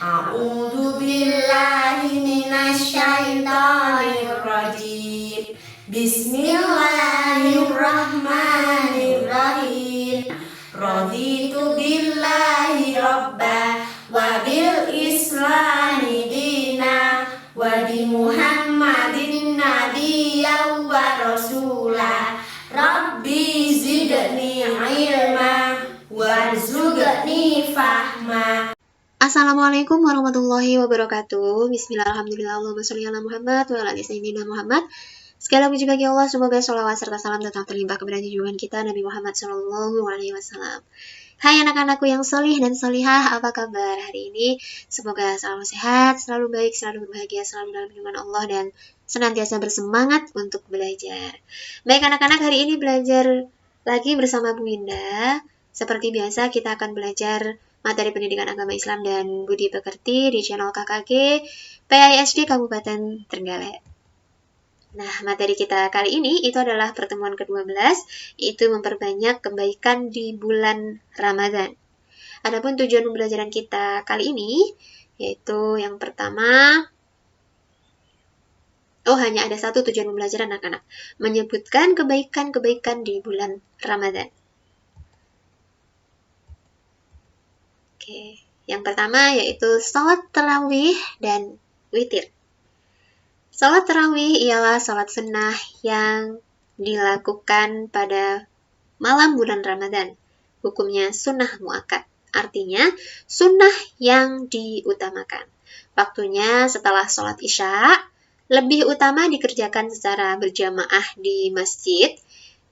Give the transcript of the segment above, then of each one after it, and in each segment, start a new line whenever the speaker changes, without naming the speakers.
A'udzu billahi minasyaitonir rajim. Bismillahirrahmanirrahim. Raditu billahi robba wa bil islami dina wa bi Muhammadin nabiyyan wa rasula. Rabbi zidni ilma warzuqni fahma.
Assalamualaikum warahmatullahi wabarakatuh. Bismillahirrahmanirrahim. Allahumma sholli ala Muhammad wa ala ali sayyidina Muhammad. Segala puji bagi Allah, semoga sholawat serta salam tetap terlimpah kepada junjungan kita Nabi Muhammad Shallallahu Alaihi Wasallam. Hai anak-anakku yang solih dan solihah, apa kabar hari ini? Semoga selalu sehat, selalu baik, selalu berbahagia, selalu dalam lindungan Allah dan senantiasa bersemangat untuk belajar. Baik anak-anak, hari ini belajar lagi bersama Bu Winda. Seperti biasa kita akan belajar materi pendidikan agama Islam dan budi pekerti di channel KKG PAISD Kabupaten Trenggalek. Nah, materi kita kali ini itu adalah pertemuan ke-12, yaitu memperbanyak kebaikan di bulan Ramadan. Adapun tujuan pembelajaran kita kali ini, yaitu yang pertama, hanya ada satu tujuan pembelajaran anak-anak, menyebutkan kebaikan-kebaikan di bulan Ramadan. Oke, yang pertama yaitu salat tarawih dan witir. Salat tarawih ialah salat sunnah yang dilakukan pada malam bulan Ramadan. Hukumnya sunnah muakkad, artinya sunnah yang diutamakan. Waktunya setelah salat isya, lebih utama dikerjakan secara berjamaah di masjid.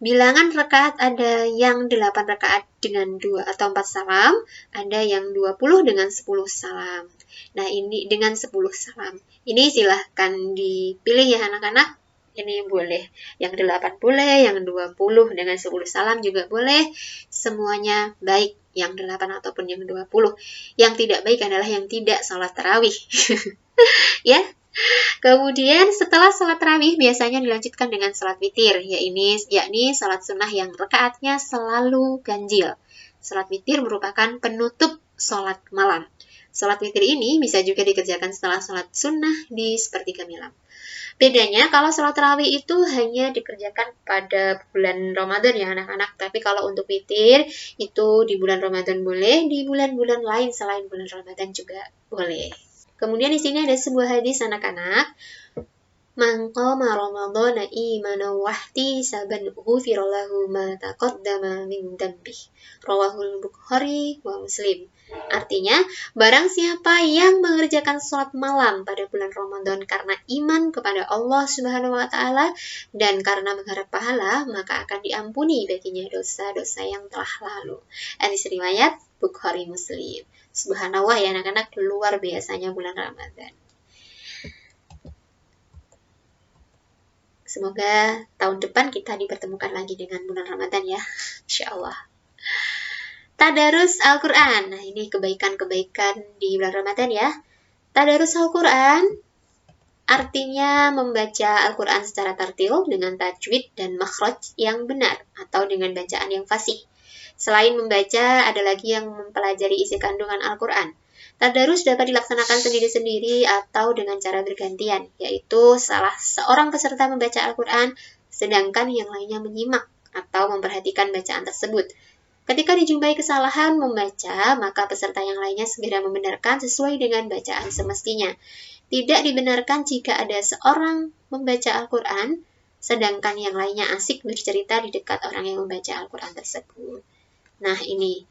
Bilangan rakaat ada yang 8 rakaat dengan 2 atau 4 salam, ada yang 20 dengan 10 salam. Nah, ini dengan 10 salam. Ini silahkan dipilih ya anak-anak. Ini boleh. Yang 8 boleh, yang 20 dengan 10 salam juga boleh. Semuanya baik, yang 8 ataupun yang 20. Yang tidak baik adalah yang tidak salat tarawih. Ya. Kemudian setelah salat tarawih biasanya dilanjutkan dengan salat witir, yakni salat sunnah yang rakaatnya selalu ganjil. Salat witir merupakan penutup salat malam. Salat witir ini bisa juga dikerjakan setelah salat sunnah di sepertiga malam. Bedanya kalau salat tarawih itu hanya dikerjakan pada bulan Ramadan ya anak-anak, tapi kalau untuk witir itu di bulan Ramadan boleh, di bulan-bulan lain selain bulan Ramadan juga boleh. Kemudian di sini ada sebuah hadis anak-anak. Man qama ramadhana imanan wa ihtisaban ghufira lahu ma taqaddama min dhanbihi. Rawahul Bukhari wa Muslim. Artinya, barang siapa yang mengerjakan sholat malam pada bulan Ramadan karena iman kepada Allah Subhanahu wa taala dan karena mengharap pahala, maka akan diampuni baginya dosa-dosa yang telah lalu. Hadis riwayat Bukhari Muslim. Subhanallah ya anak-anak, luar biasanya bulan Ramadan. Semoga tahun depan kita dipertemukan lagi dengan bulan Ramadan ya, insya Allah. Tadarus Al-Quran. Nah, ini kebaikan-kebaikan di bulan Ramadan ya. Tadarus Al-Quran artinya membaca Al-Quran secara tartil dengan tajwid dan makhraj yang benar atau dengan bacaan yang fasih. Selain membaca, ada lagi yang mempelajari isi kandungan Al-Quran. Tadarus dapat dilaksanakan sendiri-sendiri atau dengan cara bergantian, yaitu salah seorang peserta membaca Al-Quran, sedangkan yang lainnya menyimak atau memperhatikan bacaan tersebut. Ketika dijumpai kesalahan membaca, maka peserta yang lainnya segera membenarkan sesuai dengan bacaan semestinya. Tidak dibenarkan jika ada seorang membaca Al-Quran, sedangkan yang lainnya asik bercerita di dekat orang yang membaca Al-Quran tersebut. Nah, ini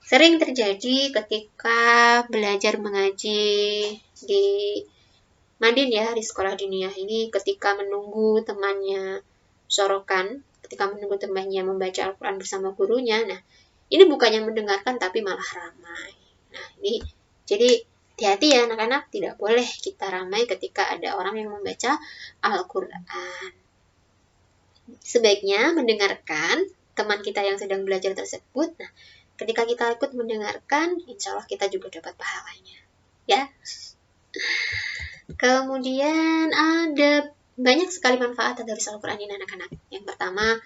sering terjadi ketika belajar mengaji di Madin ya, di sekolah diniyah ini, ketika menunggu temannya sorokan, ketika menunggu temannya membaca Al-Quran bersama gurunya. Nah, ini bukannya mendengarkan tapi malah ramai. Nah, ini jadi hati-hati ya anak-anak, tidak boleh kita ramai ketika ada orang yang membaca Al-Quran. Sebaiknya mendengarkan teman kita yang sedang belajar tersebut. Nah, Ketika kita ikut mendengarkan, insya Allah kita juga dapat pahalanya. Ya. Kemudian ada banyak sekali manfaat dari Al-Quran ini anak-anak. Yang pertama,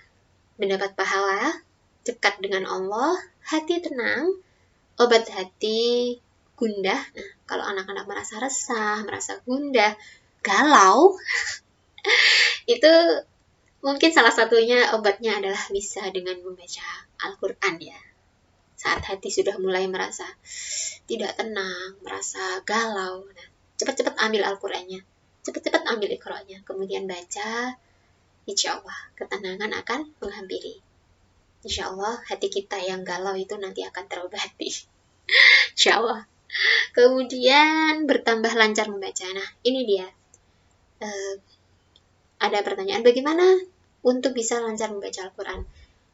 mendapat pahala, dekat dengan Allah, hati tenang, obat hati, gundah. Nah, kalau anak-anak merasa resah, merasa gundah, galau, itu mungkin salah satunya obatnya adalah bisa dengan membaca Al-Quran ya. Saat hati sudah mulai merasa tidak tenang, merasa galau, nah, cepat-cepat ambil Al-Qurannya, cepat-cepat ambil Iqra-nya, kemudian baca, insya Allah ketenangan akan menghampiri. Insya Allah hati kita yang galau itu nanti akan terobati. Insya Allah. Kemudian bertambah lancar membaca. Nah, ini dia. Ada pertanyaan, bagaimana untuk bisa lancar membaca Al-Quran?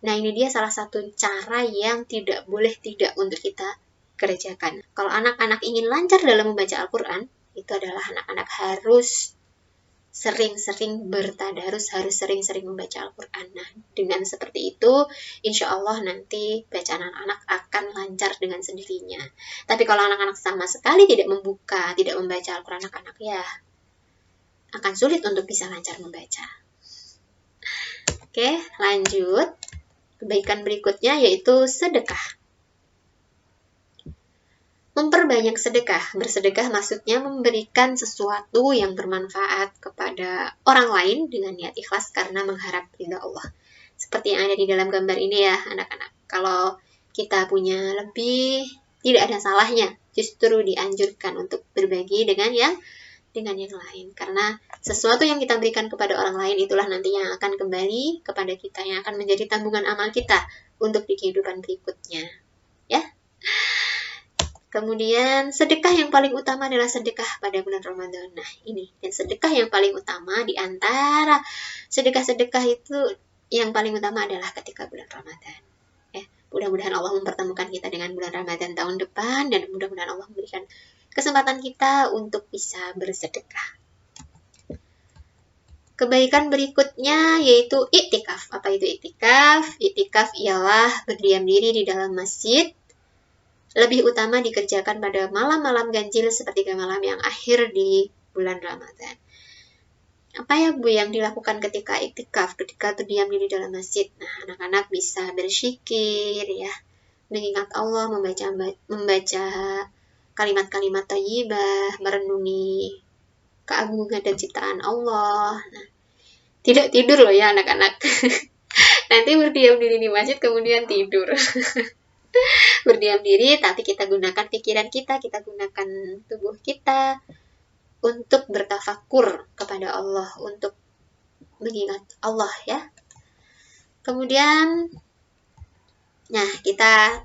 Nah, ini dia salah satu cara yang tidak boleh tidak untuk kita kerjakan. Kalau anak-anak ingin lancar dalam membaca Al-Quran, itu adalah anak-anak harus sering-sering bertadarus, harus sering-sering membaca Al-Quran. Nah, dengan seperti itu, insya Allah nanti bacaan anak-anak akan lancar dengan sendirinya. Tapi kalau anak-anak sama sekali tidak membuka, tidak membaca Al-Quran, anak-anak ya akan sulit untuk bisa lancar membaca. Oke, lanjut. Kebaikan berikutnya yaitu sedekah. Memperbanyak sedekah. Bersedekah maksudnya memberikan sesuatu yang bermanfaat kepada orang lain dengan niat ikhlas karena mengharap ridha Allah. Seperti yang ada di dalam gambar ini ya, anak-anak. Kalau kita punya lebih, tidak ada salahnya. Justru dianjurkan untuk berbagi dengan yang lain. Karena sesuatu yang kita berikan kepada orang lain itulah nanti yang akan kembali kepada kita, yang akan menjadi tabungan amal kita untuk di kehidupan berikutnya. Ya. Kemudian sedekah yang paling utama adalah sedekah pada bulan Ramadan. Nah, ini. Dan sedekah yang paling utama di antara sedekah-sedekah itu yang paling utama adalah ketika bulan Ramadan. Ya. Mudah-mudahan Allah mempertemukan kita dengan bulan Ramadan tahun depan, dan mudah-mudahan Allah memberikan kesempatan kita untuk bisa bersedekah. Kebaikan berikutnya yaitu iktikaf. Apa itu iktikaf? Iktikaf ialah berdiam diri di dalam masjid. Lebih utama dikerjakan pada malam-malam ganjil seperti malam yang akhir di bulan Ramadan. Apa ya Bu yang dilakukan ketika iktikaf, ketika berdiam diri dalam masjid? Nah, anak-anak bisa berzikir ya, mengingat Allah, membaca kalimat-kalimat thayyibah, merenungi keagungan dan ciptaan Allah. Nah, tidak tidur loh ya anak-anak. Nanti berdiam diri di masjid kemudian tidur. Berdiam diri tapi kita gunakan pikiran kita gunakan tubuh kita untuk bertafakur kepada Allah, untuk mengingat Allah ya. Kemudian, nah kita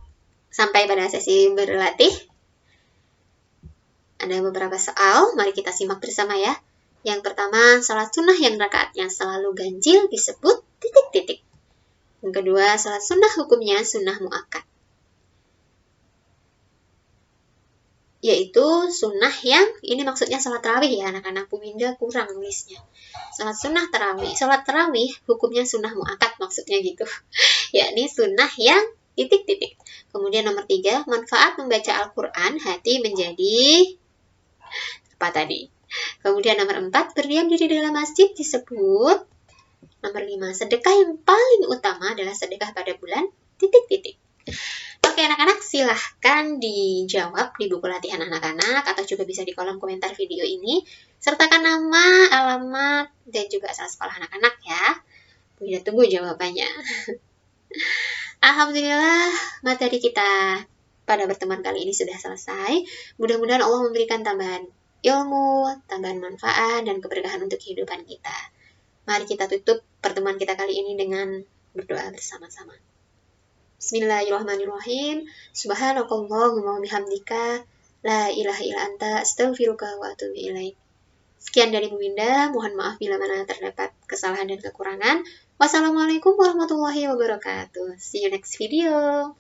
sampai pada sesi berlatih. Ada beberapa soal, mari kita simak bersama ya. Yang pertama, salat sunnah yang rakaatnya selalu ganjil disebut titik-titik. Yang kedua, salat sunnah hukumnya sunnah muakkad. Yaitu sunnah yang, ini maksudnya salat tarawih ya anak-anak, Bu Winda kurang nulisnya. Salat sunnah tarawih. Salat tarawih hukumnya sunnah muakkad maksudnya gitu. Yakni sunnah yang titik-titik. Kemudian nomor 3, manfaat membaca Al-Quran, hati menjadi apa tadi? Kemudian nomor 4, berdiam diri dalam masjid disebut. Nomor 5, sedekah yang paling utama adalah sedekah pada bulan titik-titik. Oke anak-anak, silahkan dijawab di buku latihan anak-anak atau juga bisa di kolom komentar video ini. Sertakan nama, alamat, dan juga asal sekolah anak-anak ya. Kita tunggu jawabannya. Alhamdulillah, materi kita pada pertemuan kali ini sudah selesai. Mudah-mudahan Allah memberikan tambahan ilmu, tambahan manfaat, dan keberkahan untuk kehidupan kita. Mari kita tutup pertemuan kita kali ini dengan berdoa bersama-sama. Bismillahirrahmanirrahim. Subhanakallahumma wa bihamdika, la ilaha illa anta, astaghfiruka wa atubu ilaik. Sekian dari Bu Winda, mohon maaf bila mana terdapat kesalahan dan kekurangan. Wassalamualaikum warahmatullahi wabarakatuh. See you next video.